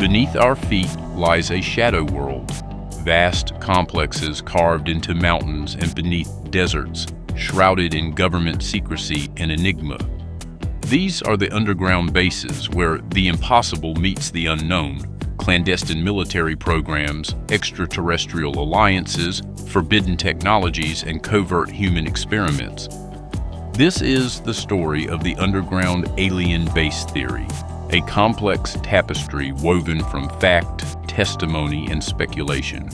Beneath our feet lies a shadow world, vast complexes carved into mountains and beneath deserts, shrouded in government secrecy and enigma. These are the underground bases where the impossible meets the unknown, clandestine military programs, extraterrestrial alliances, forbidden technologies, and covert human experiments. This is the story of the underground alien base theory, a complex tapestry woven from fact, testimony, and speculation.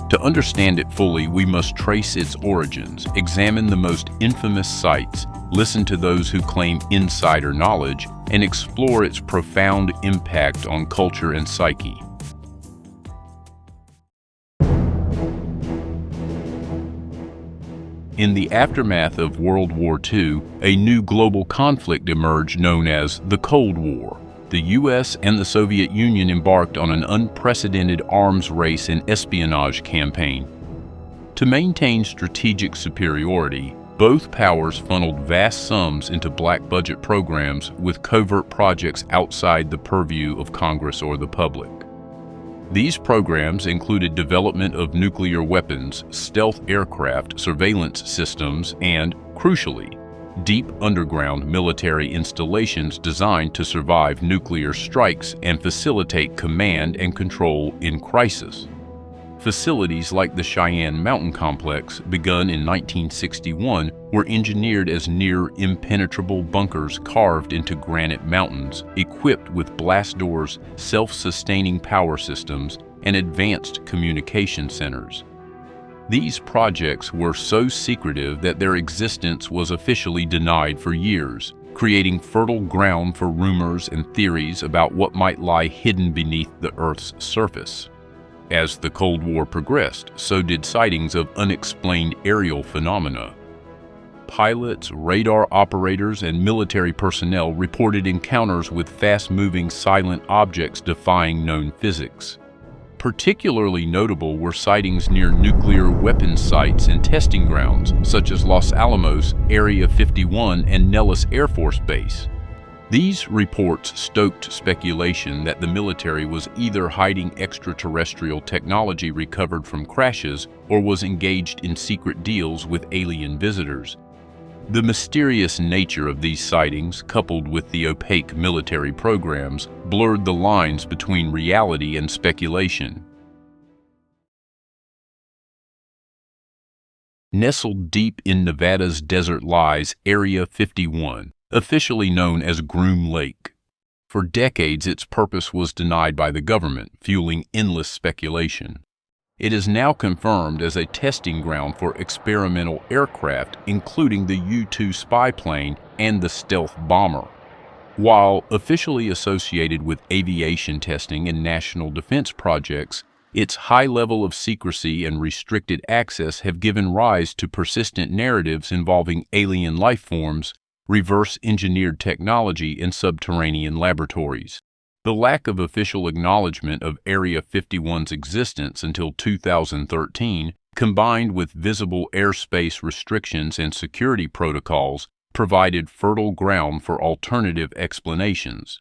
To understand it fully, we must trace its origins, examine the most infamous sites, listen to those who claim insider knowledge, and explore its profound impact on culture and psyche. In the aftermath of World War II, a new global conflict emerged known as the Cold War. The U.S. and the Soviet Union embarked on an unprecedented arms race and espionage campaign. To maintain strategic superiority, both powers funneled vast sums into black-budget programs with covert projects outside the purview of Congress or the public. These programs included development of nuclear weapons, stealth aircraft, surveillance systems, and, crucially, deep underground military installations designed to survive nuclear strikes and facilitate command and control in crisis. Facilities like the Cheyenne mountain complex, begun in 1961, were engineered as near impenetrable bunkers carved into granite mountains, equipped with blast doors, self-sustaining power systems, and advanced communication centers. These projects were so secretive that their existence was officially denied for years, creating fertile ground for rumors and theories about what might lie hidden beneath the Earth's surface. As the Cold War progressed, so did sightings of unexplained aerial phenomena. Pilots, radar operators, and military personnel reported encounters with fast-moving silent objects defying known physics. Particularly notable were sightings near nuclear weapons sites and testing grounds, such as Los Alamos, Area 51, and Nellis Air Force Base. These reports stoked speculation that the military was either hiding extraterrestrial technology recovered from crashes or was engaged in secret deals with alien visitors. The mysterious nature of these sightings, coupled with the opaque military programs, blurred the lines between reality and speculation. Nestled deep in Nevada's desert lies Area 51, officially known as Groom Lake. For decades, its purpose was denied by the government, fueling endless speculation. It is now confirmed as a testing ground for experimental aircraft, including the U-2 spy plane and the stealth bomber. While officially associated with aviation testing and national defense projects, its high level of secrecy and restricted access have given rise to persistent narratives involving alien life forms, reverse-engineered technology, and subterranean laboratories. The lack of official acknowledgement of Area 51's existence until 2013, combined with visible airspace restrictions and security protocols, provided fertile ground for alternative explanations.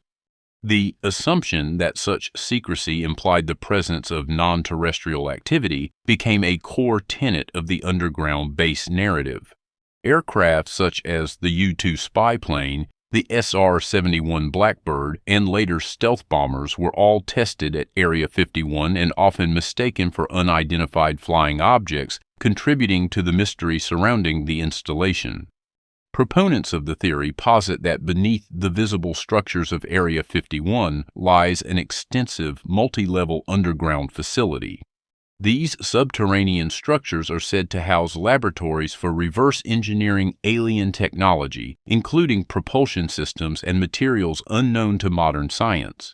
The assumption that such secrecy implied the presence of non-terrestrial activity became a core tenet of the underground base narrative. Aircraft such as the U-2 spy plane, the SR-71 Blackbird, and later stealth bombers were all tested at Area 51 and often mistaken for unidentified flying objects, contributing to the mystery surrounding the installation. Proponents of the theory posit that beneath the visible structures of Area 51 lies an extensive, multi-level underground facility. These subterranean structures are said to house laboratories for reverse engineering alien technology, including propulsion systems and materials unknown to modern science.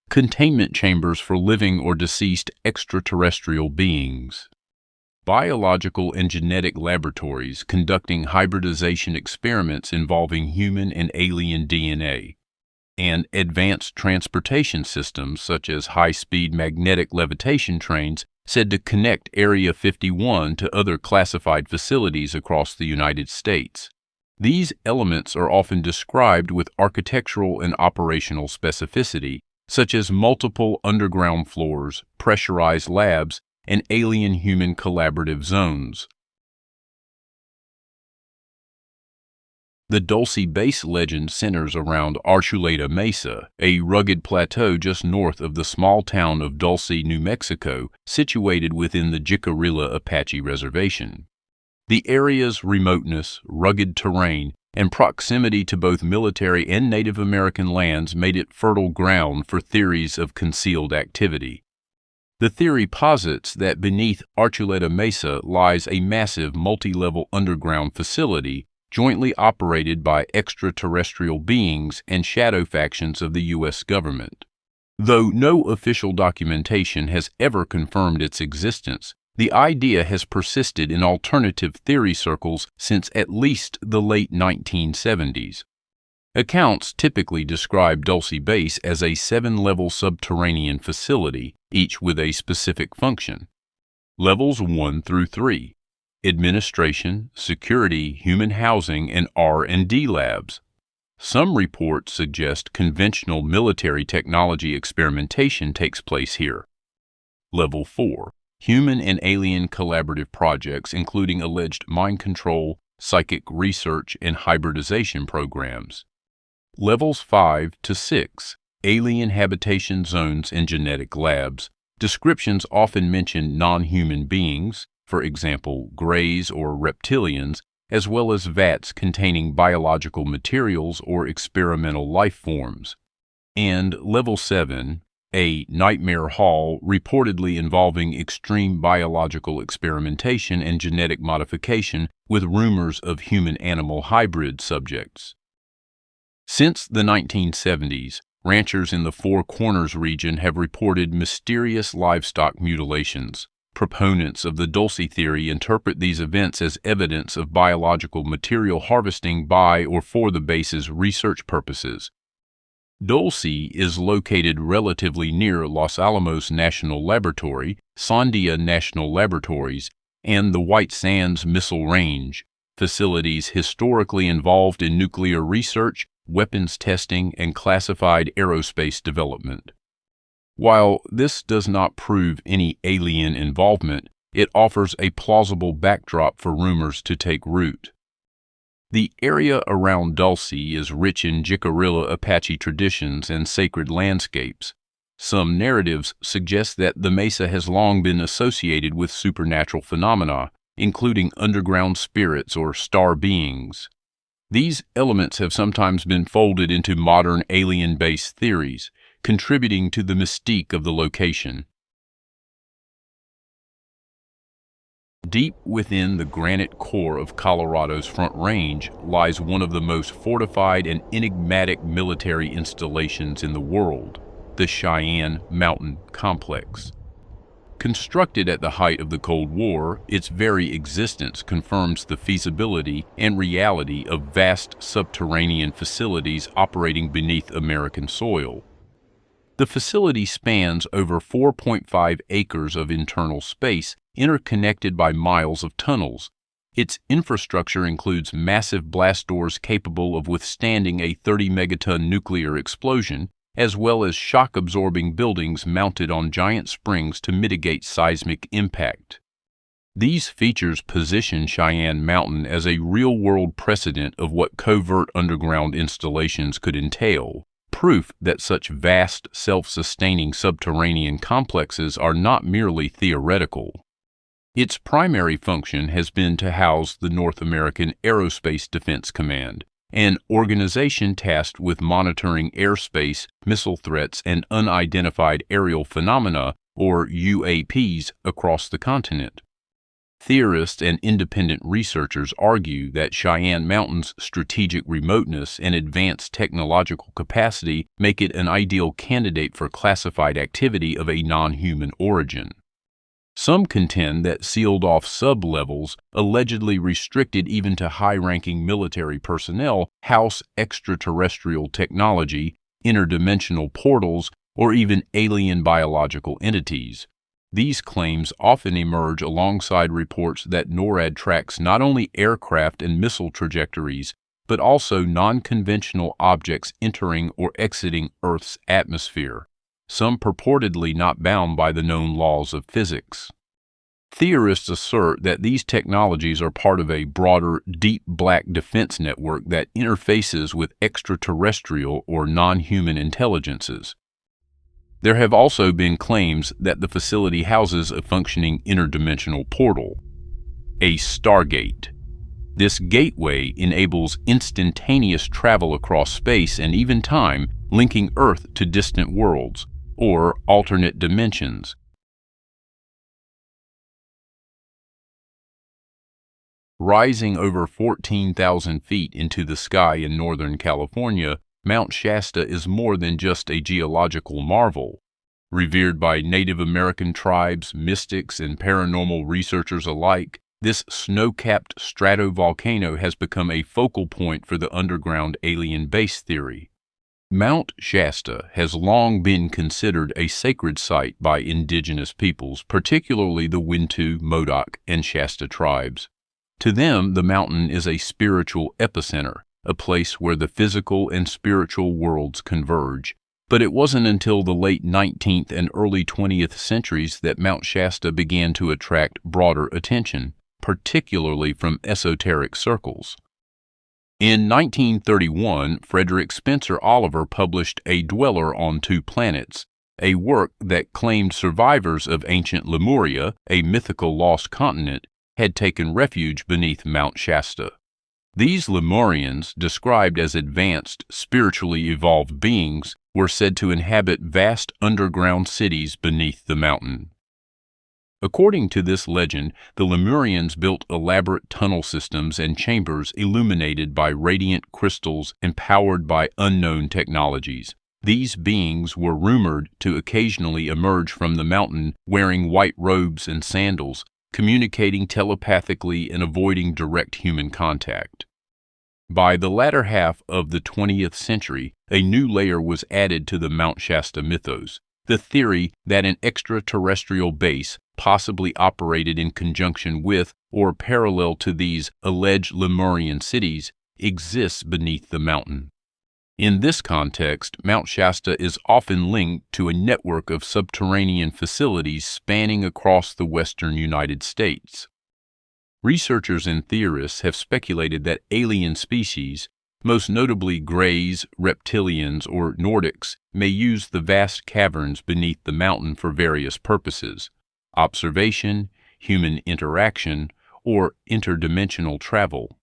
Containment chambers for living or deceased extraterrestrial beings. Biological and genetic laboratories conducting hybridization experiments involving human and alien DNA. And advanced transportation systems such as high-speed magnetic levitation trains said to connect Area 51 to other classified facilities across the United States. These elements are often described with architectural and operational specificity, such as multiple underground floors, pressurized labs, and alien-human collaborative zones. The Dulce Base legend centers around Archuleta Mesa, a rugged plateau just north of the small town of Dulce, New Mexico, situated within the Jicarilla Apache Reservation. The area's remoteness, rugged terrain, and proximity to both military and Native American lands made it fertile ground for theories of concealed activity. The theory posits that beneath Archuleta Mesa lies a massive multi-level underground facility jointly operated by extraterrestrial beings and shadow factions of the U.S. government. Though no official documentation has ever confirmed its existence, the idea has persisted in alternative theory circles since at least the late 1970s. Accounts typically describe Dulce Base as a 7-level subterranean facility, each with a specific function. Levels 1 through 3. Administration, security, human housing, and R&D labs. Some reports suggest conventional military technology experimentation takes place here. Level 4. Human and alien collaborative projects including alleged mind control, psychic research, and hybridization programs. Levels 5 to 6. Alien habitation zones and genetic labs. Descriptions often mention non-human beings, for example, greys or reptilians, as well as vats containing biological materials or experimental life forms. And Level 7, a nightmare hall reportedly involving extreme biological experimentation and genetic modification with rumors of human-animal hybrid subjects. Since the 1970s, ranchers in the Four Corners region have reported mysterious livestock mutilations. Proponents of the Dulce theory interpret these events as evidence of biological material harvesting by or for the base's research purposes. Dulce is located relatively near Los Alamos National Laboratory, Sandia National Laboratories, and the White Sands Missile Range, facilities historically involved in nuclear research, weapons testing, and classified aerospace development. While this does not prove any alien involvement, it offers a plausible backdrop for rumors to take root. The area around Dulce is rich in Jicarilla Apache traditions and sacred landscapes. Some narratives suggest that the mesa has long been associated with supernatural phenomena, including underground spirits or star beings. These elements have sometimes been folded into modern alien-based theories, contributing to the mystique of the location. Deep within the granite core of Colorado's Front Range lies one of the most fortified and enigmatic military installations in the world, the Cheyenne Mountain Complex. Constructed at the height of the Cold War, its very existence confirms the feasibility and reality of vast subterranean facilities operating beneath American soil. The facility spans over 4.5 acres of internal space, interconnected by miles of tunnels. Its infrastructure includes massive blast doors capable of withstanding a 30-megaton nuclear explosion, as well as shock-absorbing buildings mounted on giant springs to mitigate seismic impact. These features position Cheyenne Mountain as a real-world precedent of what covert underground installations could entail. Proof that such vast, self-sustaining subterranean complexes are not merely theoretical. Its primary function has been to house the North American Aerospace Defense Command, an organization tasked with monitoring airspace, missile threats, and unidentified aerial phenomena, or UAPs, across the continent. Theorists and independent researchers argue that Cheyenne Mountain's strategic remoteness and advanced technological capacity make it an ideal candidate for classified activity of a non-human origin. Some contend that sealed-off sub-levels, allegedly restricted even to high-ranking military personnel, house extraterrestrial technology, interdimensional portals, or even alien biological entities. These claims often emerge alongside reports that NORAD tracks not only aircraft and missile trajectories, but also non-conventional objects entering or exiting Earth's atmosphere. some purportedly not bound by the known laws of physics. Theorists assert that these technologies are part of a broader, deep black defense network that interfaces with extraterrestrial or non-human intelligences. There have also been claims that the facility houses a functioning interdimensional portal, a Stargate. This gateway enables instantaneous travel across space and even time, linking Earth to distant worlds, or alternate dimensions. Rising over 14,000 feet into the sky in Northern California, Mount Shasta is more than just a geological marvel. Revered by Native American tribes, mystics, and paranormal researchers alike, this snow-capped stratovolcano has become a focal point for the underground alien base theory. Mount Shasta has long been considered a sacred site by indigenous peoples, particularly the Wintu, Modoc, and Shasta tribes. To them, the mountain is a spiritual epicenter, a place where the physical and spiritual worlds converge. But it wasn't until the late 19th and early 20th centuries that Mount Shasta began to attract broader attention, particularly from esoteric circles. In 1931, Frederick Spencer Oliver published A Dweller on Two Planets, a work that claimed survivors of ancient Lemuria, a mythical lost continent, had taken refuge beneath Mount Shasta. These Lemurians, described as advanced, spiritually evolved beings, were said to inhabit vast underground cities beneath the mountain. According to this legend, the Lemurians built elaborate tunnel systems and chambers illuminated by radiant crystals and powered by unknown technologies. These beings were rumored to occasionally emerge from the mountain wearing white robes and sandals, communicating telepathically and avoiding direct human contact. By the latter half of the 20th century, a new layer was added to the Mount Shasta mythos, the theory that an extraterrestrial base possibly operated in conjunction with or parallel to these alleged Lemurian cities exists beneath the mountain. In this context, Mount Shasta is often linked to a network of subterranean facilities spanning across the western United States. Researchers and theorists have speculated that alien species, most notably Greys, Reptilians, or Nordics, may use the vast caverns beneath the mountain for various purposes: observation, human interaction, or interdimensional travel.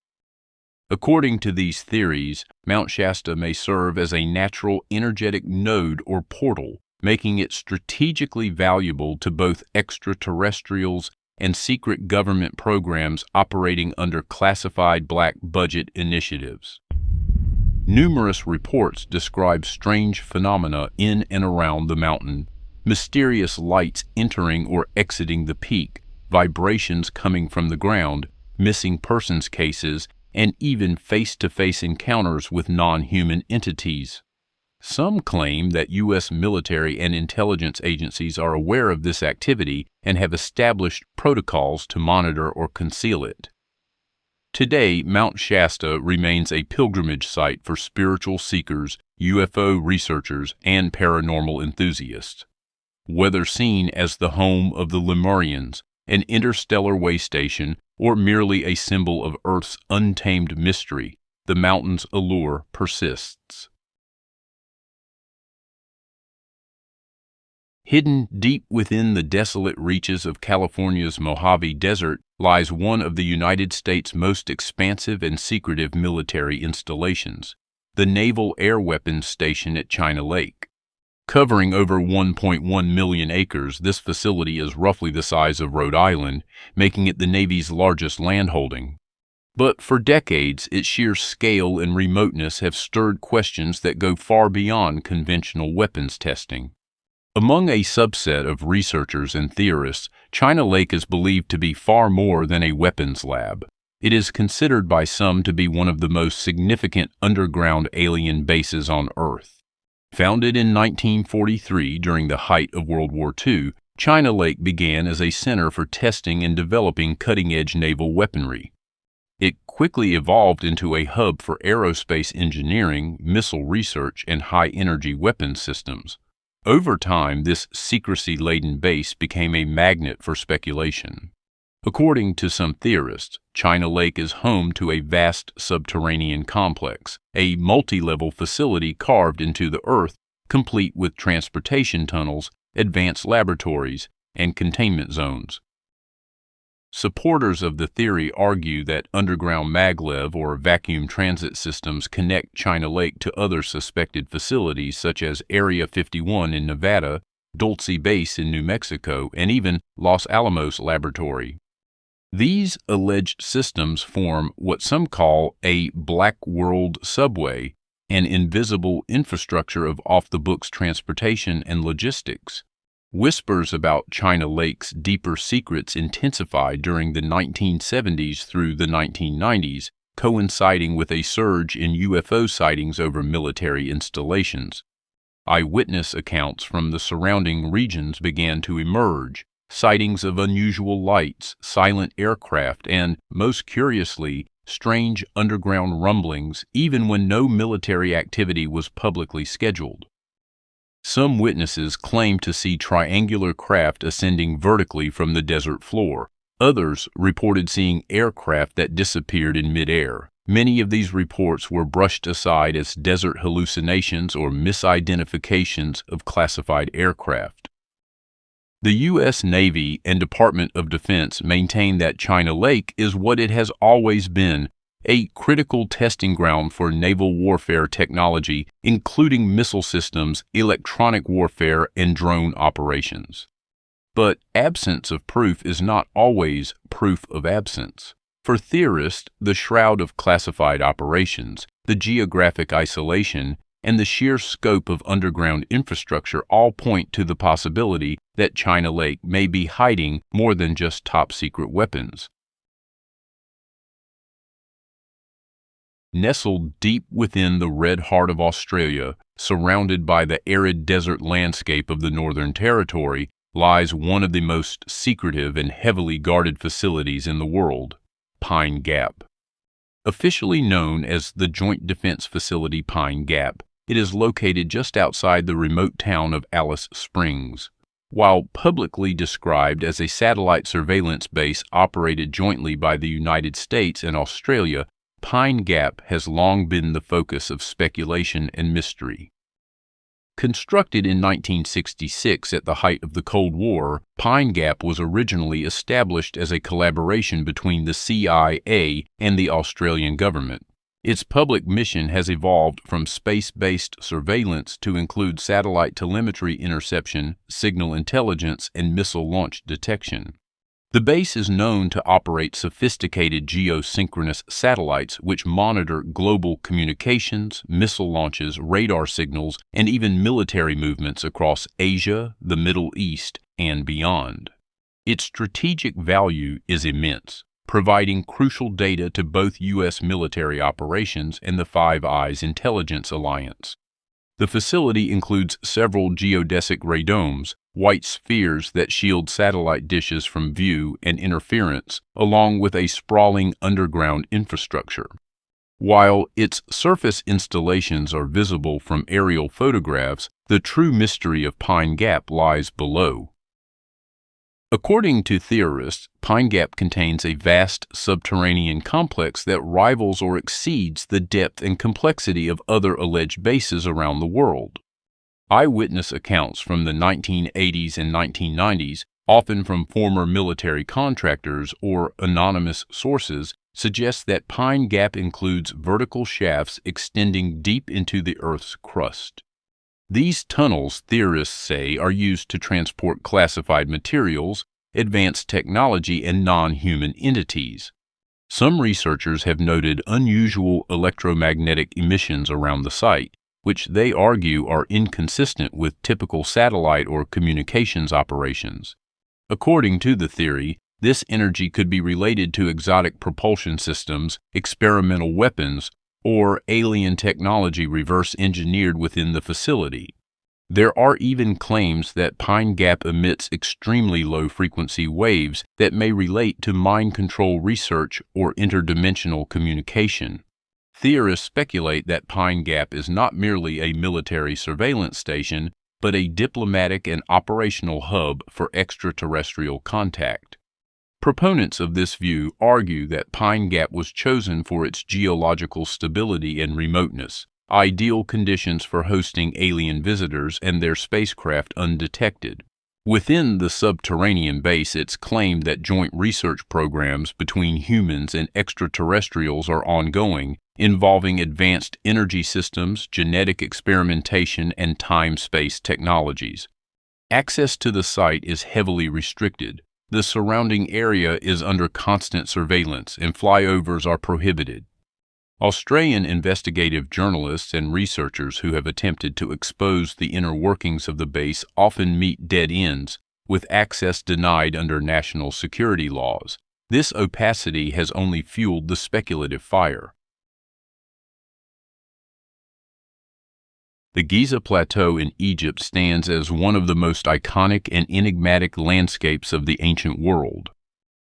According to these theories, Mount Shasta may serve as a natural energetic node or portal, making it strategically valuable to both extraterrestrials and secret government programs operating under classified black budget initiatives. Numerous reports describe strange phenomena in and around the mountain: mysterious lights entering or exiting the peak, vibrations coming from the ground, missing persons cases, and even face-to-face encounters with non-human entities. Some claim that U.S. military and intelligence agencies are aware of this activity and have established protocols to monitor or conceal it. Today, Mount Shasta remains a pilgrimage site for spiritual seekers, UFO researchers, and paranormal enthusiasts. Whether seen as the home of the Lemurians, an interstellar way station, or merely a symbol of Earth's untamed mystery, the mountain's allure persists. Hidden deep within the desolate reaches of California's Mojave Desert lies one of the United States' most expansive and secretive military installations, the Naval Air Weapons Station at China Lake. Covering over 1.1 million acres, this facility is roughly the size of Rhode Island, making it the Navy's largest landholding. But for decades, its sheer scale and remoteness have stirred questions that go far beyond conventional weapons testing. Among a subset of researchers and theorists, China Lake is believed to be far more than a weapons lab. It is considered by some to be one of the most significant underground alien bases on Earth. Founded in 1943 during the height of World War II, China Lake began as a center for testing and developing cutting-edge naval weaponry. It quickly evolved into a hub for aerospace engineering, missile research, and high-energy weapons systems. Over time, this secrecy-laden base became a magnet for speculation. According to some theorists, China Lake is home to a vast subterranean complex, a multi-level facility carved into the earth, complete with transportation tunnels, advanced laboratories, and containment zones. Supporters of the theory argue that underground maglev or vacuum transit systems connect China Lake to other suspected facilities such as Area 51 in Nevada, Dulce Base in New Mexico, and even Los Alamos Laboratory. These alleged systems form what some call a black world subway, an invisible infrastructure of off-the-books transportation and logistics. Whispers about China Lake's deeper secrets intensified during the 1970s through the 1990s, coinciding with a surge in UFO sightings over military installations. Eyewitness accounts from the surrounding regions began to emerge, sightings of unusual lights, silent aircraft, and, most curiously, strange underground rumblings, even when no military activity was publicly scheduled. Some witnesses claimed to see triangular craft ascending vertically from the desert floor. Others reported seeing aircraft that disappeared in midair. Many of these reports were brushed aside as desert hallucinations or misidentifications of classified aircraft. The U.S. Navy and Department of Defense maintain that China Lake is what it has always been, a critical testing ground for naval warfare technology, including missile systems, electronic warfare, and drone operations. But absence of proof is not always proof of absence. For theorists, the shroud of classified operations, the geographic isolation, and the sheer scope of underground infrastructure all point to the possibility that China Lake may be hiding more than just top-secret weapons. Nestled deep within the red heart of Australia, surrounded by the arid desert landscape of the Northern Territory, lies one of the most secretive and heavily guarded facilities in the world, Pine Gap. Officially known as the Joint Defense Facility Pine Gap, it is located just outside the remote town of Alice Springs. While publicly described as a satellite surveillance base operated jointly by the United States and Australia, Pine Gap has long been the focus of speculation and mystery. Constructed in 1966 at the height of the Cold War, Pine Gap was originally established as a collaboration between the CIA and the Australian government. Its public mission has evolved from space-based surveillance to include satellite telemetry interception, signal intelligence, and missile launch detection. The base is known to operate sophisticated geosynchronous satellites which monitor global communications, missile launches, radar signals, and even military movements across Asia, the Middle East, and beyond. Its strategic value is immense, providing crucial data to both U.S. military operations and the Five Eyes intelligence alliance. The facility includes several geodesic radomes, white spheres that shield satellite dishes from view and interference, along with a sprawling underground infrastructure. While its surface installations are visible from aerial photographs, the true mystery of Pine Gap lies below. According to theorists, Pine Gap contains a vast subterranean complex that rivals or exceeds the depth and complexity of other alleged bases around the world. Eyewitness accounts from the 1980s and 1990s, often from former military contractors or anonymous sources, suggest that Pine Gap includes vertical shafts extending deep into the Earth's crust. These tunnels, theorists say, are used to transport classified materials, advanced technology, and non-human entities. Some researchers have noted unusual electromagnetic emissions around the site, which they argue are inconsistent with typical satellite or communications operations. According to the theory, this energy could be related to exotic propulsion systems, experimental weapons, or alien technology reverse-engineered within the facility. There are even claims that Pine Gap emits extremely low-frequency waves that may relate to mind control research or interdimensional communication. Theorists speculate that Pine Gap is not merely a military surveillance station, but a diplomatic and operational hub for extraterrestrial contact. Proponents of this view argue that Pine Gap was chosen for its geological stability and remoteness, ideal conditions for hosting alien visitors and their spacecraft undetected. Within the subterranean base, it's claimed that joint research programs between humans and extraterrestrials are ongoing, involving advanced energy systems, genetic experimentation, and time-space technologies. Access to the site is heavily restricted. The surrounding area is under constant surveillance, and flyovers are prohibited. Australian investigative journalists and researchers who have attempted to expose the inner workings of the base often meet dead ends, with access denied under national security laws. This opacity has only fueled the speculative fire. The Giza Plateau in Egypt stands as one of the most iconic and enigmatic landscapes of the ancient world.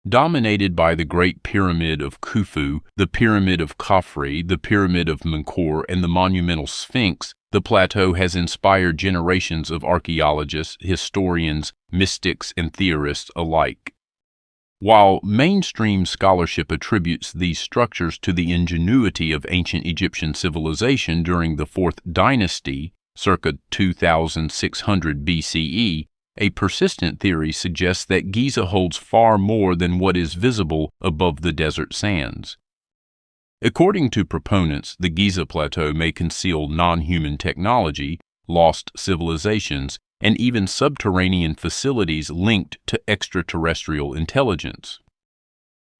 Dominated by the Great Pyramid of Khufu, the Pyramid of Khafre, the Pyramid of Menkaure, and the monumental Sphinx, the plateau has inspired generations of archaeologists, historians, mystics, and theorists alike. While mainstream scholarship attributes these structures to the ingenuity of ancient Egyptian civilization during the Fourth Dynasty, circa 2600 BCE, a persistent theory suggests that Giza holds far more than what is visible above the desert sands. According to proponents, the Giza Plateau may conceal non-human technology, lost civilizations, and even subterranean facilities linked to extraterrestrial intelligence.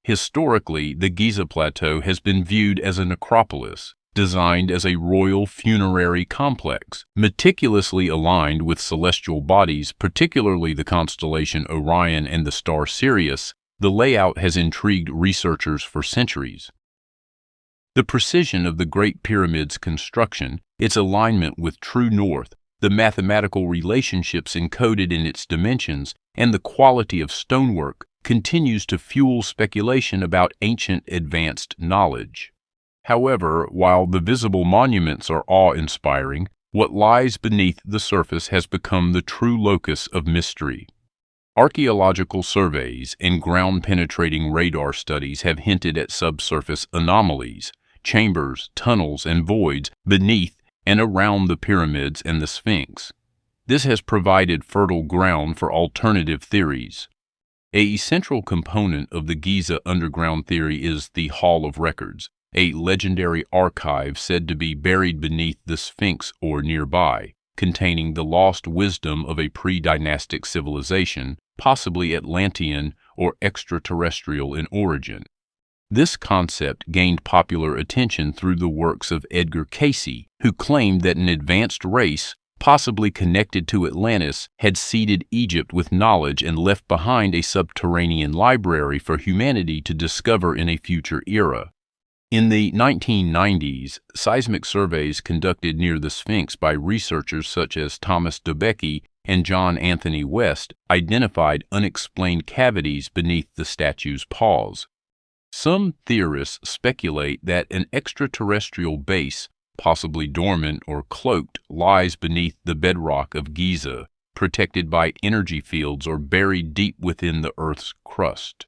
Historically, the Giza Plateau has been viewed as a necropolis, designed as a royal funerary complex, meticulously aligned with celestial bodies, particularly the constellation Orion and the star Sirius. The layout has intrigued researchers for centuries. The precision of the Great Pyramid's construction, its alignment with true north, the mathematical relationships encoded in its dimensions, and the quality of stonework continues to fuel speculation about ancient advanced knowledge. However, while the visible monuments are awe-inspiring, what lies beneath the surface has become the true locus of mystery. Archaeological surveys and ground-penetrating radar studies have hinted at subsurface anomalies, chambers, tunnels, and voids beneath and around the pyramids and the Sphinx. This has provided fertile ground for alternative theories. A central component of the Giza underground theory is the Hall of Records, a legendary archive said to be buried beneath the Sphinx or nearby, containing the lost wisdom of a pre-dynastic civilization, possibly Atlantean or extraterrestrial in origin. This concept gained popular attention through the works of Edgar Cayce, who claimed that an advanced race, possibly connected to Atlantis, had seeded Egypt with knowledge and left behind a subterranean library for humanity to discover in a future era. In the 1990s, seismic surveys conducted near the Sphinx by researchers such as Thomas Dobecki and John Anthony West identified unexplained cavities beneath the statue's paws. Some theorists speculate that an extraterrestrial base, possibly dormant or cloaked, lies beneath the bedrock of Giza, protected by energy fields or buried deep within the Earth's crust.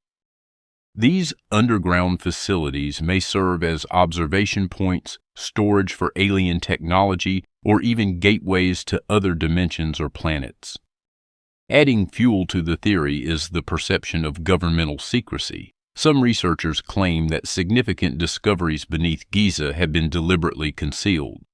These underground facilities may serve as observation points, storage for alien technology, or even gateways to other dimensions or planets. Adding fuel to the theory is the perception of governmental secrecy. Some researchers claim that significant discoveries beneath Giza have been deliberately concealed.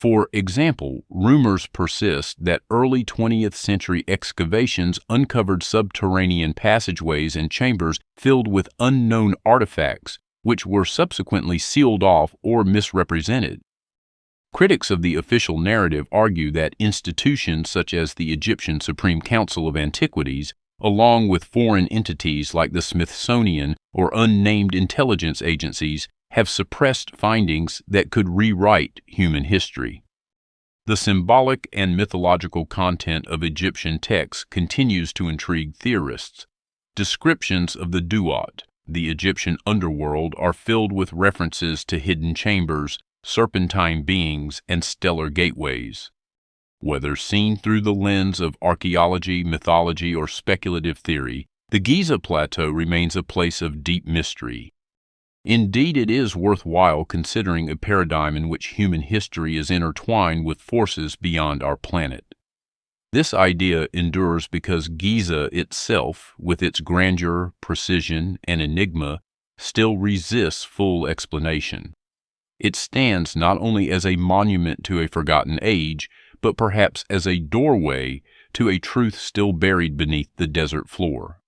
For example, rumors persist that early 20th century excavations uncovered subterranean passageways and chambers filled with unknown artifacts, which were subsequently sealed off or misrepresented. Critics of the official narrative argue that institutions such as the Egyptian Supreme Council of Antiquities, along with foreign entities like the Smithsonian or unnamed intelligence agencies, have suppressed findings that could rewrite human history. The symbolic and mythological content of Egyptian texts continues to intrigue theorists. Descriptions of the Duat, the Egyptian underworld, are filled with references to hidden chambers, serpentine beings, and stellar gateways. Whether seen through the lens of archaeology, mythology, or speculative theory, the Giza Plateau remains a place of deep mystery. Indeed, it is worthwhile considering a paradigm in which human history is intertwined with forces beyond our planet. This idea endures because Giza itself, with its grandeur, precision, and enigma, still resists full explanation. It stands not only as a monument to a forgotten age, but perhaps as a doorway to a truth still buried beneath the desert floor.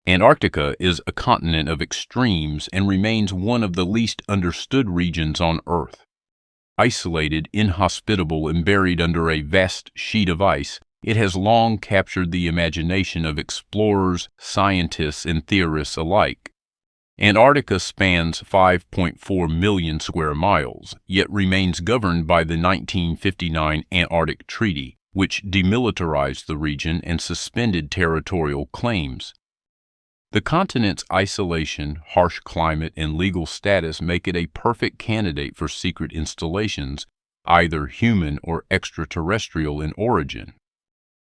Antarctica is a continent of extremes and remains one of the least understood regions on Earth. Isolated, inhospitable, and buried under a vast sheet of ice, it has long captured the imagination of explorers, scientists, and theorists alike. Antarctica spans 5.4 million square miles, yet remains governed by the 1959 Antarctic Treaty, which demilitarized the region and suspended territorial claims. The continent's isolation, harsh climate, and legal status make it a perfect candidate for secret installations, either human or extraterrestrial in origin.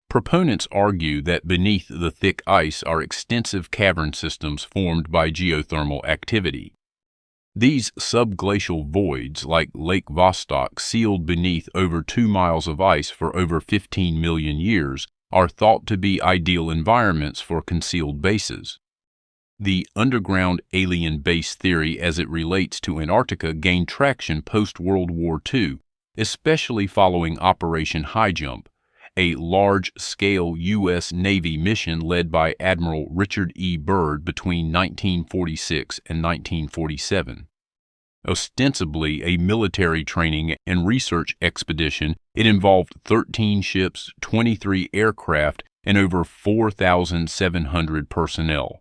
Proponents argue that beneath the thick ice are extensive cavern systems formed by geothermal activity. These subglacial voids, like Lake Vostok, sealed beneath over 2 miles of ice for over 15 million years, are thought to be ideal environments for concealed bases. The underground alien base theory as it relates to Antarctica gained traction post-World War II, especially following Operation High Jump, a large-scale U.S. Navy mission led by Admiral Richard E. Byrd between 1946 and 1947. Ostensibly a military training and research expedition, it involved 13 ships, 23 aircraft, and over 4,700 personnel.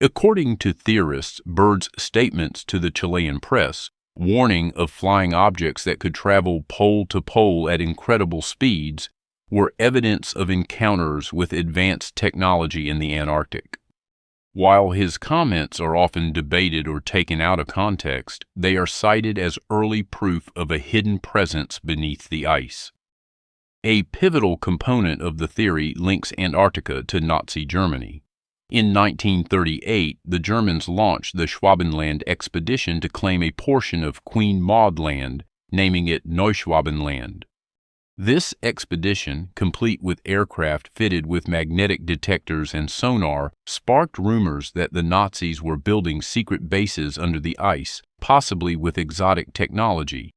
According to theorists, Byrd's statements to the Chilean press, warning of flying objects that could travel pole to pole at incredible speeds, were evidence of encounters with advanced technology in the Antarctic. While his comments are often debated or taken out of context, they are cited as early proof of a hidden presence beneath the ice. A pivotal component of the theory links Antarctica to Nazi Germany. In 1938, the Germans launched the Schwabenland expedition to claim a portion of Queen Maud Land, naming it Neuschwabenland. This expedition, complete with aircraft fitted with magnetic detectors and sonar, sparked rumors that the Nazis were building secret bases under the ice, possibly with exotic technology.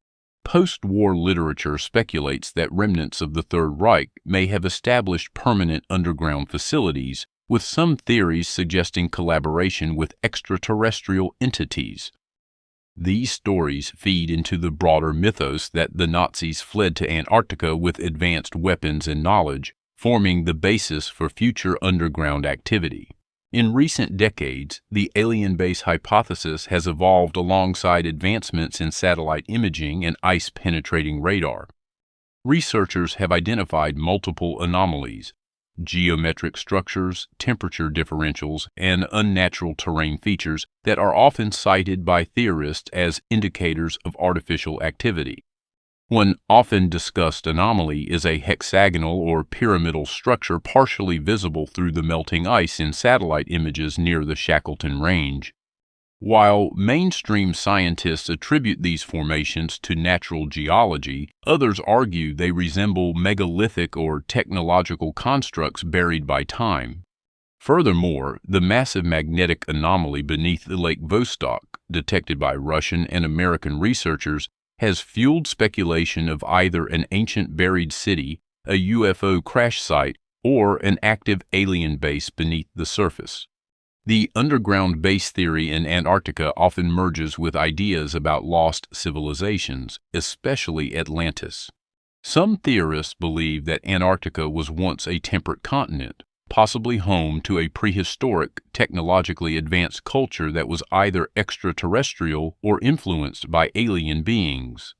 Post-war literature speculates that remnants of the Third Reich may have established permanent underground facilities, with some theories suggesting collaboration with extraterrestrial entities. These stories feed into the broader mythos that the Nazis fled to Antarctica with advanced weapons and knowledge, forming the basis for future underground activity. In recent decades, the alien base hypothesis has evolved alongside advancements in satellite imaging and ice-penetrating radar. Researchers have identified multiple anomalies, geometric structures, temperature differentials, and unnatural terrain features that are often cited by theorists as indicators of artificial activity. One often discussed anomaly is a hexagonal or pyramidal structure partially visible through the melting ice in satellite images near the Shackleton Range. While mainstream scientists attribute these formations to natural geology, others argue they resemble megalithic or technological constructs buried by time. Furthermore, the massive magnetic anomaly beneath the Lake Vostok, detected by Russian and American researchers, has fueled speculation of either an ancient buried city, a UFO crash site, or an active alien base beneath the surface. The underground base theory in Antarctica often merges with ideas about lost civilizations, especially Atlantis. Some theorists believe that Antarctica was once a temperate continent, possibly home to a prehistoric, technologically advanced culture that was either extraterrestrial or influenced by alien beings.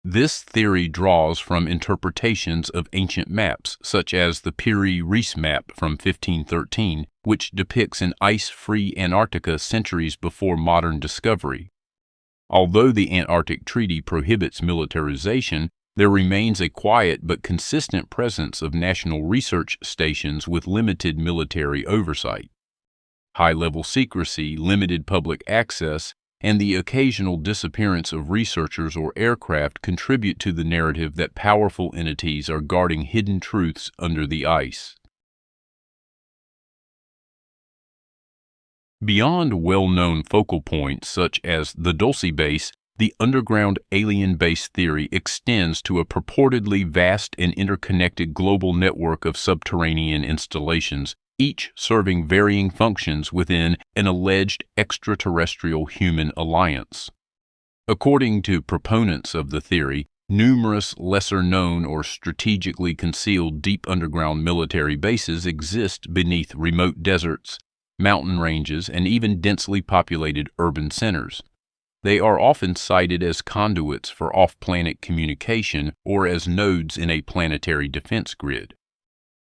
This theory draws from interpretations of ancient maps, such as the Piri-Reis map from 1513, which depicts an ice-free Antarctica centuries before modern discovery. Although the Antarctic Treaty prohibits militarization, there remains a quiet but consistent presence of national research stations with limited military oversight. High-level secrecy, limited public access, and the occasional disappearance of researchers or aircraft contribute to the narrative that powerful entities are guarding hidden truths under the ice. Beyond well-known focal points such as the Dulce Base, the underground alien base theory extends to a purportedly vast and interconnected global network of subterranean installations, each serving varying functions within an alleged extraterrestrial human alliance. According to proponents of the theory, numerous lesser-known or strategically concealed deep underground military bases exist beneath remote deserts, mountain ranges, and even densely populated urban centers. They are often cited as conduits for off-planet communication or as nodes in a planetary defense grid.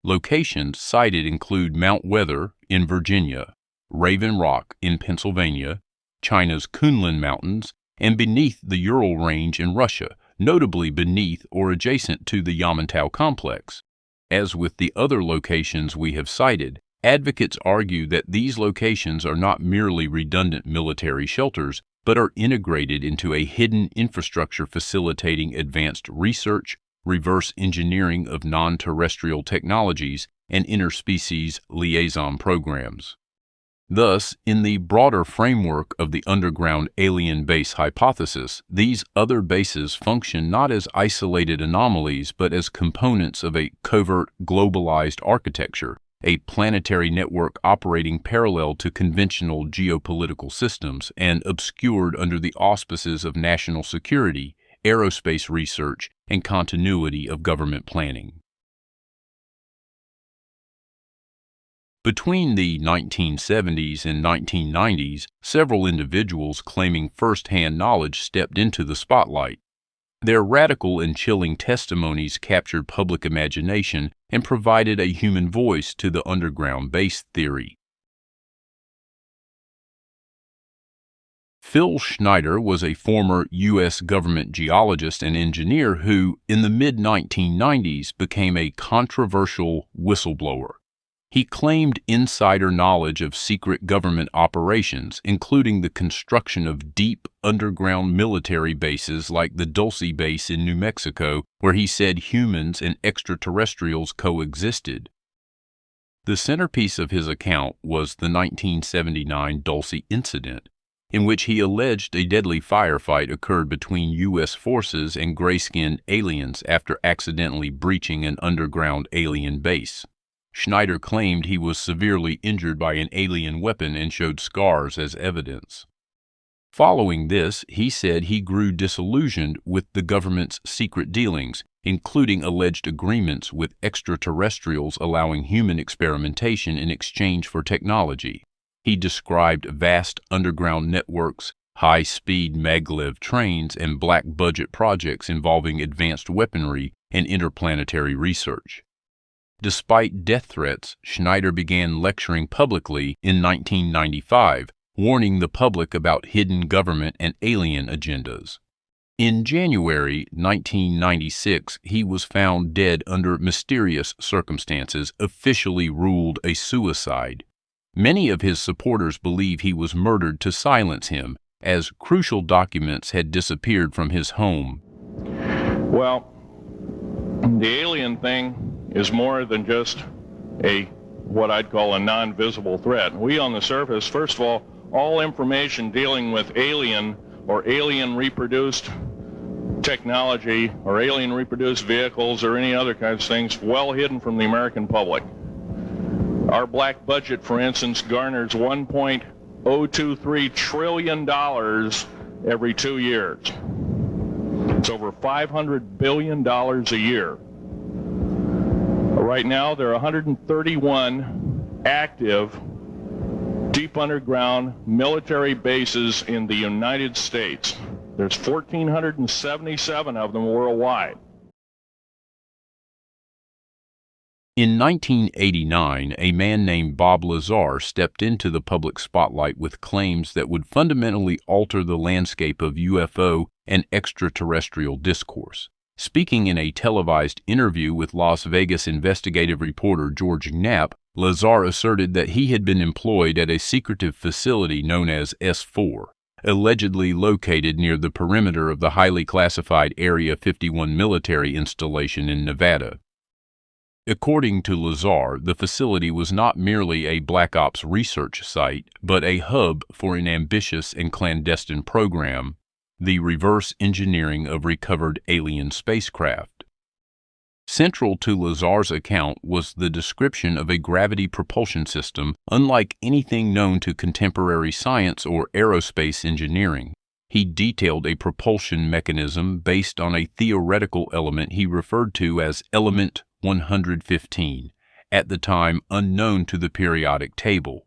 Locations cited include Mount Weather in Virginia, Raven Rock in Pennsylvania, China's Kunlun Mountains, and beneath the Ural Range in Russia, notably beneath or adjacent to the Yamantau complex. As with the other locations we have cited, advocates argue that these locations are not merely redundant military shelters, but are integrated into a hidden infrastructure facilitating advanced research, reverse engineering of non-terrestrial technologies, and interspecies liaison programs. Thus, in the broader framework of the underground alien base hypothesis, these other bases function not as isolated anomalies but as components of a covert, globalized architecture, a planetary network operating parallel to conventional geopolitical systems and obscured under the auspices of national security, aerospace research, and continuity of government planning. Between the 1970s and 1990s, several individuals claiming first-hand knowledge stepped into the spotlight. Their radical and chilling testimonies captured public imagination and provided a human voice to the underground base theory. Phil Schneider was a former U.S. government geologist and engineer who, in the mid-1990s, became a controversial whistleblower. He claimed insider knowledge of secret government operations, including the construction of deep underground military bases like the Dulce Base in New Mexico, where he said humans and extraterrestrials coexisted. The centerpiece of his account was the 1979 Dulce incident, in which he alleged a deadly firefight occurred between U.S. forces and gray-skinned aliens after accidentally breaching an underground alien base. Schneider claimed he was severely injured by an alien weapon and showed scars as evidence. Following this, he said he grew disillusioned with the government's secret dealings, including alleged agreements with extraterrestrials allowing human experimentation in exchange for technology. He described vast underground networks, high-speed maglev trains, and black-budget projects involving advanced weaponry and interplanetary research. Despite death threats, Schneider began lecturing publicly in 1995, warning the public about hidden government and alien agendas. In January 1996, he was found dead under mysterious circumstances, officially ruled a suicide. Many of his supporters believe he was murdered to silence him, as crucial documents had disappeared from his home. Well, the alien thing is more than just what I'd call a non-visible threat. We on the surface, first of all information dealing with alien or alien reproduced technology or alien reproduced vehicles or any other kinds of things well hidden from the American public. Our black budget, for instance, garners $1.023 trillion every 2 years. It's over $500 billion a year. Right now, there are 131 active deep underground military bases in the United States. There's 1,477 of them worldwide. In 1989, a man named Bob Lazar stepped into the public spotlight with claims that would fundamentally alter the landscape of UFO and extraterrestrial discourse. Speaking in a televised interview with Las Vegas investigative reporter George Knapp, Lazar asserted that he had been employed at a secretive facility known as S4, allegedly located near the perimeter of the highly classified Area 51 military installation in Nevada. According to Lazar, the facility was not merely a Black Ops research site, but a hub for an ambitious and clandestine program, the reverse engineering of recovered alien spacecraft. Central to Lazar's account was the description of a gravity propulsion system unlike anything known to contemporary science or aerospace engineering. He detailed a propulsion mechanism based on a theoretical element he referred to as Element 115, at the time unknown to the periodic table.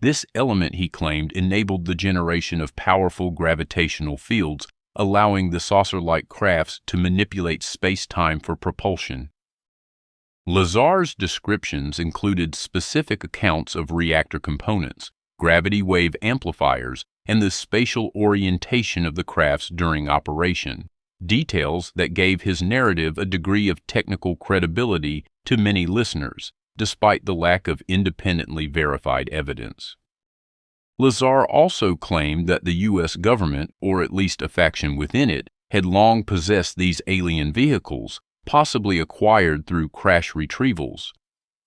This element, he claimed, enabled the generation of powerful gravitational fields, allowing the saucer-like crafts to manipulate space-time for propulsion. Lazar's descriptions included specific accounts of reactor components, gravity wave amplifiers, and the spatial orientation of the crafts during operation, details that gave his narrative a degree of technical credibility to many listeners, despite the lack of independently verified evidence. Lazar also claimed that the U.S. government, or at least a faction within it, had long possessed these alien vehicles, possibly acquired through crash retrievals.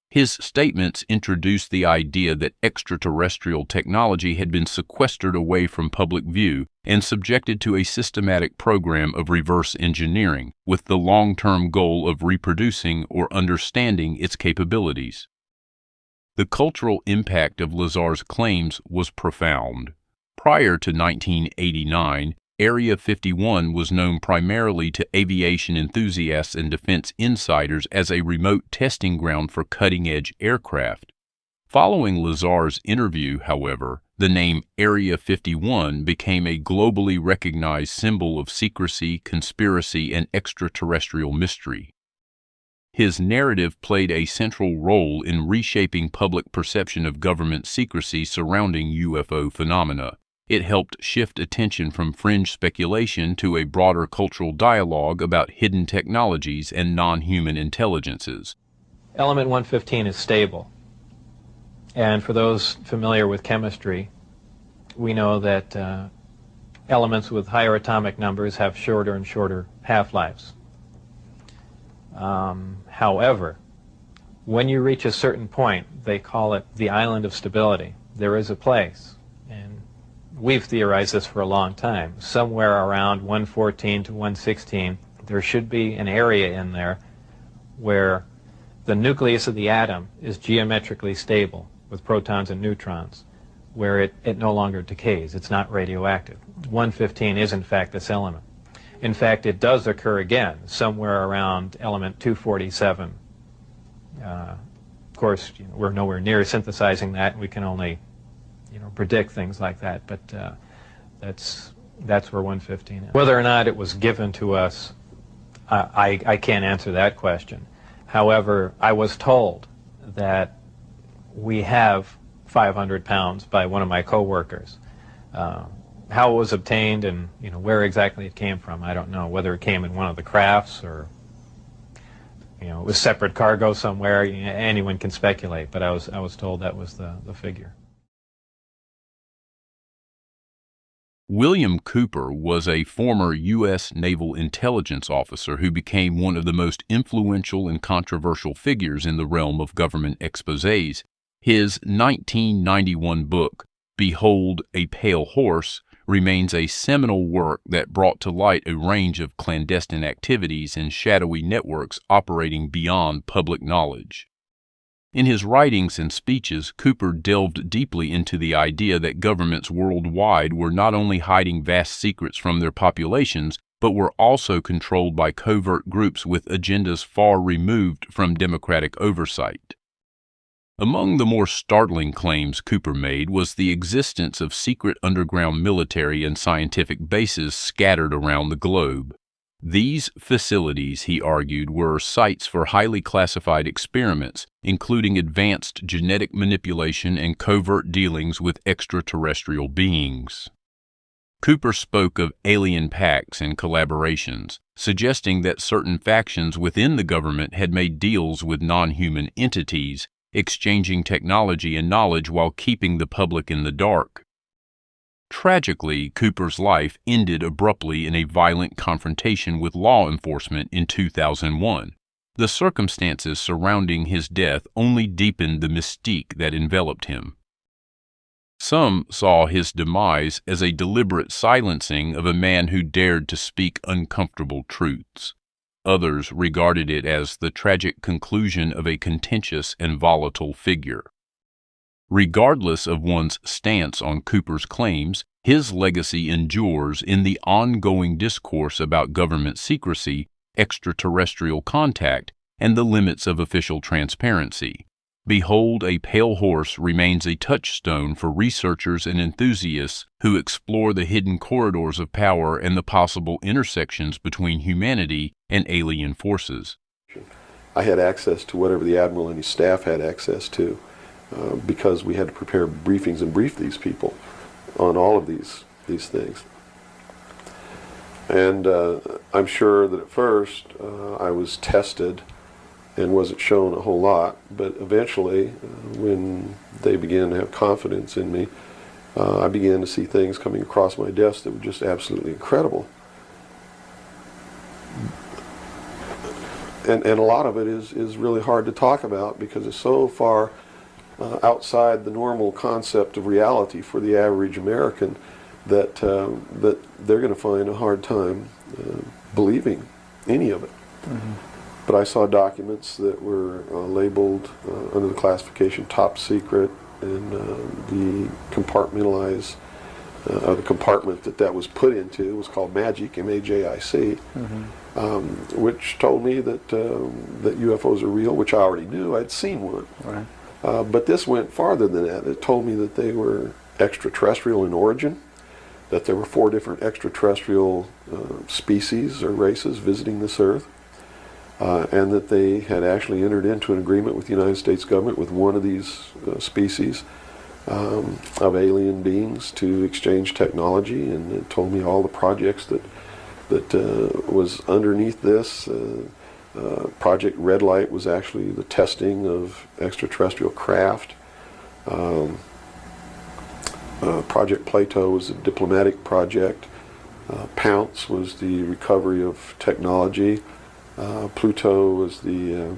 His statements introduced the idea that extraterrestrial technology had been sequestered away from public view and subjected to a systematic program of reverse engineering, with the long-term goal of reproducing or understanding its capabilities. The cultural impact of Lazar's claims was profound. Prior to 1989, Area 51 was known primarily to aviation enthusiasts and defense insiders as a remote testing ground for cutting-edge aircraft. Following Lazar's interview, however, the name Area 51 became a globally recognized symbol of secrecy, conspiracy, and extraterrestrial mystery. His narrative played a central role in reshaping public perception of government secrecy surrounding UFO phenomena. It helped shift attention from fringe speculation to a broader cultural dialogue about hidden technologies and non-human intelligences. Element 115 is stable. And for those familiar with chemistry, we know that elements with higher atomic numbers have shorter and shorter half-lives. However, when you reach a certain point, they call it the island of stability. There is a place, and we've theorized this for a long time. Somewhere around 114 to 116, there should be an area in there where the nucleus of the atom is geometrically stable with protons and neutrons, where it no longer decays. It's not radioactive. 115 is, in fact, this element. In fact, it does occur again somewhere around element 247. Of course, we're nowhere near synthesizing that. We can only predict things like that, but that's where 115 is. Whether or not it was given to us, I can't answer that question. However, I was told that we have 500 pounds by one of my co-workers. How it was obtained and where exactly it came from, I don't know. Whether it came in one of the crafts or it was separate cargo somewhere, anyone can speculate, but I was told that was the figure. William Cooper was a former U.S. Naval intelligence officer who became one of the most influential and controversial figures in the realm of government exposés. His 1991 book, Behold a Pale Horse, remains a seminal work that brought to light a range of clandestine activities and shadowy networks operating beyond public knowledge. In his writings and speeches, Cooper delved deeply into the idea that governments worldwide were not only hiding vast secrets from their populations, but were also controlled by covert groups with agendas far removed from democratic oversight. Among the more startling claims Cooper made was the existence of secret underground military and scientific bases scattered around the globe. These facilities, he argued, were sites for highly classified experiments, including advanced genetic manipulation and covert dealings with extraterrestrial beings. Cooper spoke of alien pacts and collaborations, suggesting that certain factions within the government had made deals with non-human entities, exchanging technology and knowledge while keeping the public in the dark. Tragically, Cooper's life ended abruptly in a violent confrontation with law enforcement in 2001. The circumstances surrounding his death only deepened the mystique that enveloped him. Some saw his demise as a deliberate silencing of a man who dared to speak uncomfortable truths. Others regarded it as the tragic conclusion of a contentious and volatile figure. Regardless of one's stance on Cooper's claims, his legacy endures in the ongoing discourse about government secrecy, extraterrestrial contact, and the limits of official transparency. Behold, a pale horse remains a touchstone for researchers and enthusiasts who explore the hidden corridors of power and the possible intersections between humanity and alien forces. I had access to whatever the Admiral and his staff had access to because we had to prepare briefings and brief these people on all of these things. And I'm sure that at first I was tested and wasn't shown a whole lot, but eventually when they began to have confidence in me, I began to see things coming across my desk that were just absolutely incredible. And a lot of it is really hard to talk about because it's so far outside the normal concept of reality for the average American that they're going to find a hard time believing any of it. Mm-hmm. But I saw documents that were labeled under the classification top secret, and the compartmentalized, the compartment that was put into was called MAGIC, M-A-J-I-C, mm-hmm. Which told me that UFOs are real, which I already knew. I'd seen one. Right. But this went farther than that. It told me that they were extraterrestrial in origin, that there were 4 different extraterrestrial species or races visiting this Earth, and that they had actually entered into an agreement with the United States government with one of these species of alien beings to exchange technology, and it told me all the projects that was underneath this. Project Red Light was actually the testing of extraterrestrial craft. Project Plateau was a diplomatic project. Pounce was the recovery of technology. Pluto was the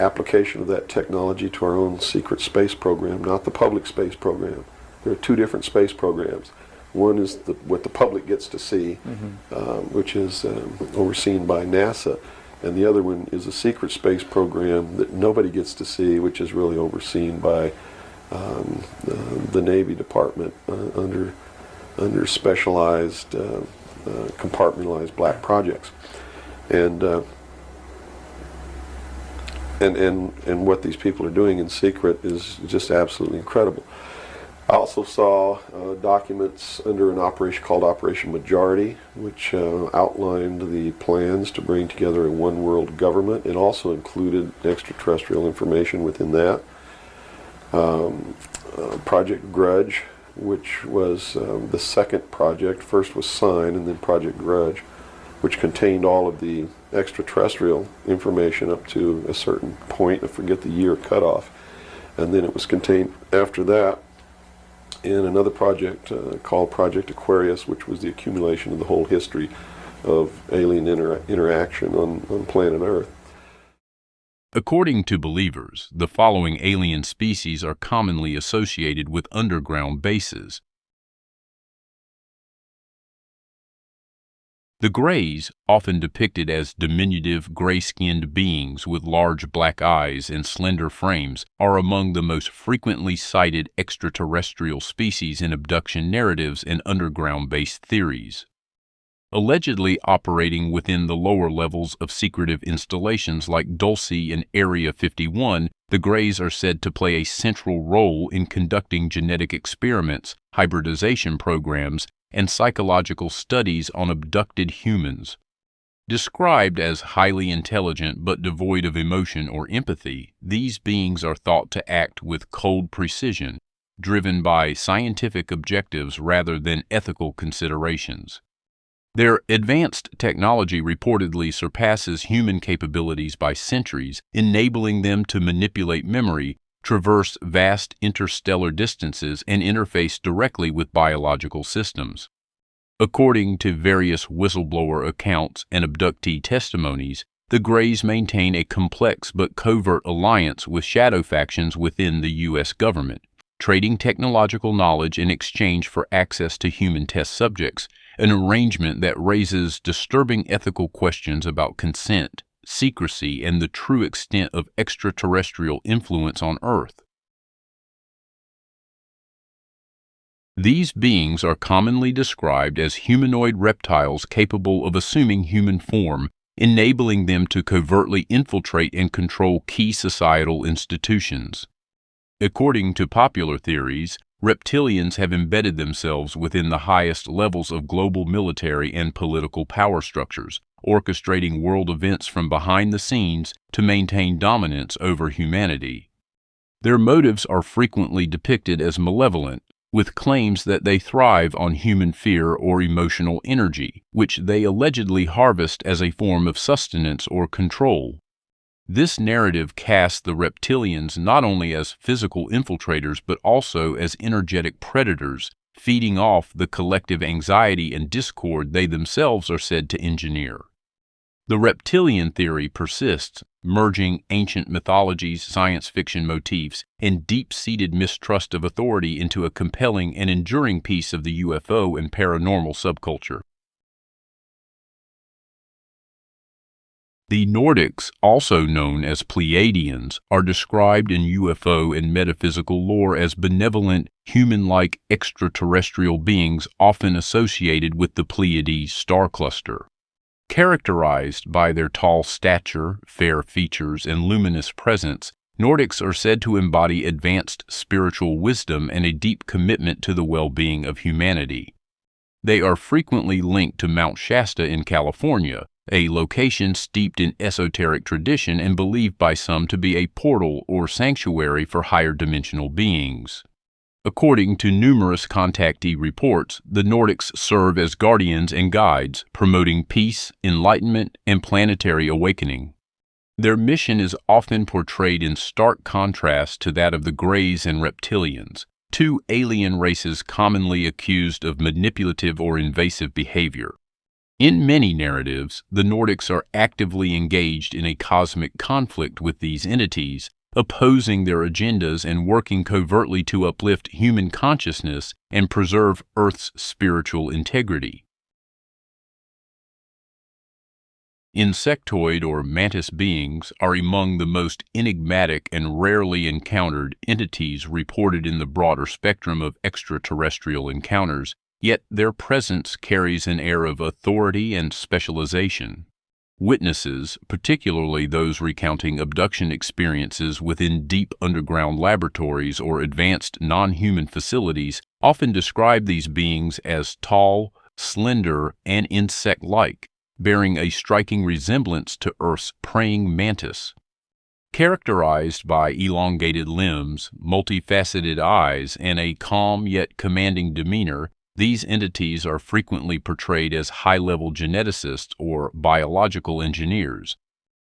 application of that technology to our own secret space program, not the public space program. There are 2 different space programs. One is what the public gets to see, mm-hmm. Which is overseen by NASA, and the other one is a secret space program that nobody gets to see, which is really overseen by the Navy Department under specialized compartmentalized black projects. And what these people are doing in secret is just absolutely incredible. I also saw documents under an operation called Operation Majority, which outlined the plans to bring together a one-world government. It also included extraterrestrial information within that. Project Grudge, which was the second project. First was Sign, and then Project Grudge, which contained all of the extraterrestrial information up to a certain point. I forget the year cutoff. And then it was contained after that in another project called Project Aquarius, which was the accumulation of the whole history of alien interaction on planet Earth. According to believers, the following alien species are commonly associated with underground bases. The Greys, often depicted as diminutive, gray-skinned beings with large black eyes and slender frames, are among the most frequently cited extraterrestrial species in abduction narratives and underground base theories. Allegedly operating within the lower levels of secretive installations like Dulce and Area 51, the Greys are said to play a central role in conducting genetic experiments, hybridization programs, and psychological studies on abducted humans. Described as highly intelligent but devoid of emotion or empathy, these beings are thought to act with cold precision, driven by scientific objectives rather than ethical considerations. Their advanced technology reportedly surpasses human capabilities by centuries, enabling them to manipulate memory, traverse vast interstellar distances, and interface directly with biological systems. According to various whistleblower accounts and abductee testimonies, the Greys maintain a complex but covert alliance with shadow factions within the U.S. government, trading technological knowledge in exchange for access to human test subjects, an arrangement that raises disturbing ethical questions about consent, secrecy, and the true extent of extraterrestrial influence on Earth. These beings are commonly described as humanoid reptiles capable of assuming human form, enabling them to covertly infiltrate and control key societal institutions. According to popular theories, reptilians have embedded themselves within the highest levels of global military and political power structures, orchestrating world events from behind the scenes to maintain dominance over humanity. Their motives are frequently depicted as malevolent, with claims that they thrive on human fear or emotional energy, which they allegedly harvest as a form of sustenance or control. This narrative casts the reptilians not only as physical infiltrators but also as energetic predators, feeding off the collective anxiety and discord they themselves are said to engineer. The reptilian theory persists, merging ancient mythologies, science fiction motifs, and deep-seated mistrust of authority into a compelling and enduring piece of the UFO and paranormal subculture. The Nordics, also known as Pleiadians, are described in UFO and metaphysical lore as benevolent, human-like extraterrestrial beings often associated with the Pleiades star cluster. Characterized by their tall stature, fair features, and luminous presence, Nordics are said to embody advanced spiritual wisdom and a deep commitment to the well-being of humanity. They are frequently linked to Mount Shasta in California, a location steeped in esoteric tradition and believed by some to be a portal or sanctuary for higher dimensional beings. According to numerous contactee reports, the Nordics serve as guardians and guides, promoting peace, enlightenment, and planetary awakening. Their mission is often portrayed in stark contrast to that of the Greys and Reptilians, two alien races commonly accused of manipulative or invasive behavior. In many narratives, the Nordics are actively engaged in a cosmic conflict with these entities, opposing their agendas and working covertly to uplift human consciousness and preserve Earth's spiritual integrity. Insectoid or mantis beings are among the most enigmatic and rarely encountered entities reported in the broader spectrum of extraterrestrial encounters, yet their presence carries an air of authority and specialization. Witnesses, particularly those recounting abduction experiences within deep underground laboratories or advanced non-human facilities, often describe these beings as tall, slender, and insect-like, bearing a striking resemblance to Earth's praying mantis. Characterized by elongated limbs, multifaceted eyes, and a calm yet commanding demeanor, these entities are frequently portrayed as high-level geneticists or biological engineers.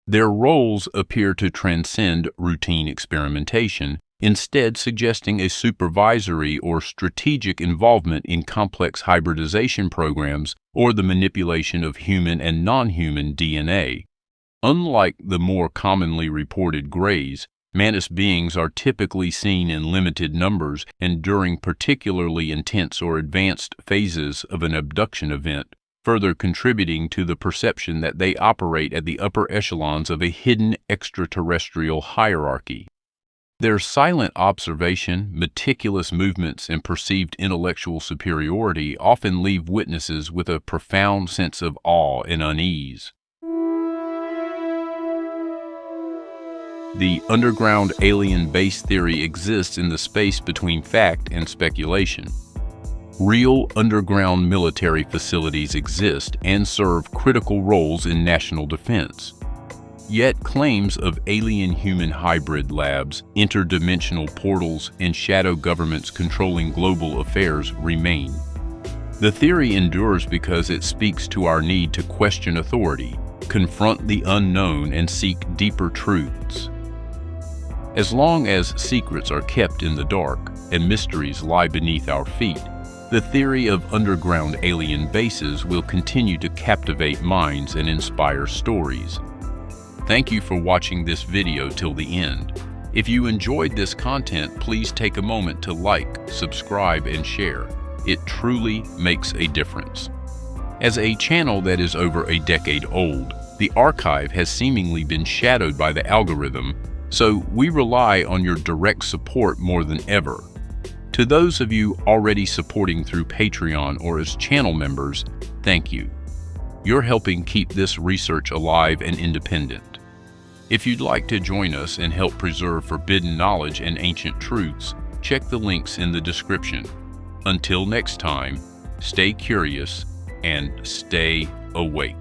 Their roles appear to transcend routine experimentation, instead suggesting a supervisory or strategic involvement in complex hybridization programs or the manipulation of human and non-human DNA. Unlike the more commonly reported Greys, mantis beings are typically seen in limited numbers and during particularly intense or advanced phases of an abduction event, further contributing to the perception that they operate at the upper echelons of a hidden extraterrestrial hierarchy. Their silent observation, meticulous movements, and perceived intellectual superiority often leave witnesses with a profound sense of awe and unease. The underground alien base theory exists in the space between fact and speculation. Real underground military facilities exist and serve critical roles in national defense. Yet claims of alien-human hybrid labs, interdimensional portals, and shadow governments controlling global affairs remain. The theory endures because it speaks to our need to question authority, confront the unknown, and seek deeper truths. As long as secrets are kept in the dark and mysteries lie beneath our feet, the theory of underground alien bases will continue to captivate minds and inspire stories. Thank you for watching this video till the end. If you enjoyed this content, please take a moment to like, subscribe, and share. It truly makes a difference. As a channel that is over a decade old, the archive has seemingly been shadowed by the algorithm, so we rely on your direct support more than ever. To those of you already supporting through Patreon or as channel members, thank you. You're helping keep this research alive and independent. If you'd like to join us and help preserve forbidden knowledge and ancient truths, check the links in the description. Until next time, stay curious and stay awake.